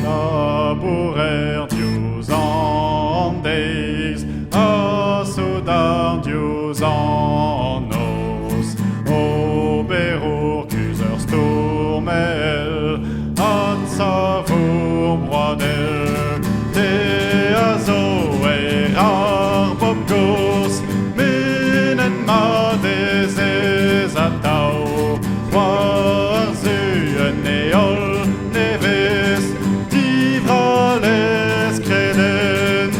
labourer Dios en days, asodar Dios en nos, oberor kuser stormel, an savor broadel, te azo erar bob gos, minen ma des atao, war zuen eol neves, divrales creden.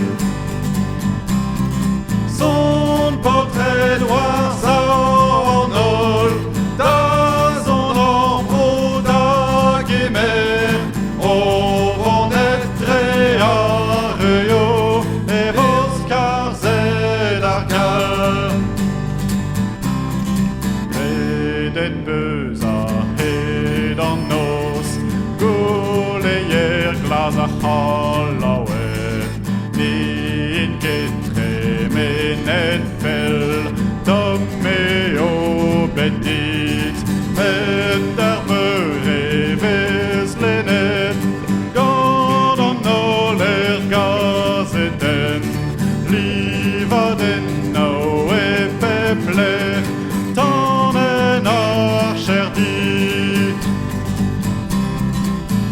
Son portrait noir en ol, da son ombre da gemer, o vonetre areo, e vos carzed argal. Redet beus a hed an nos, goleier glas a c'halaouet, nid getre menet fel, tom meo bedit, met ar meur e vez lenet, gant an oler gazeten, livaden nao e pepler, tannen ar cherdit.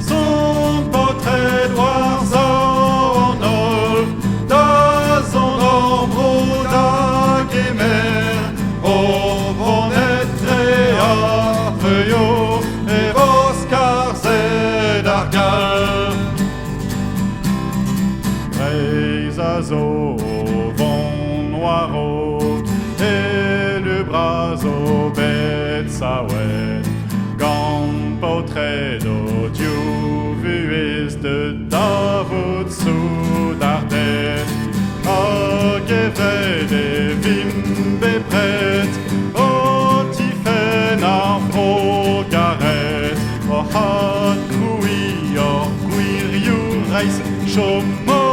Son portrait noir en ol, da son ombre da gemer, o vonetre areo, e vos carzed argal. Reis a zo o vent noirot, e le bras o bet saouet, gant portrait do Dieu vuez de Davod sous d'Ardet, a gevred e vim bepret, o tifen ar fro garet, o hat koui or gwirioù reis chomo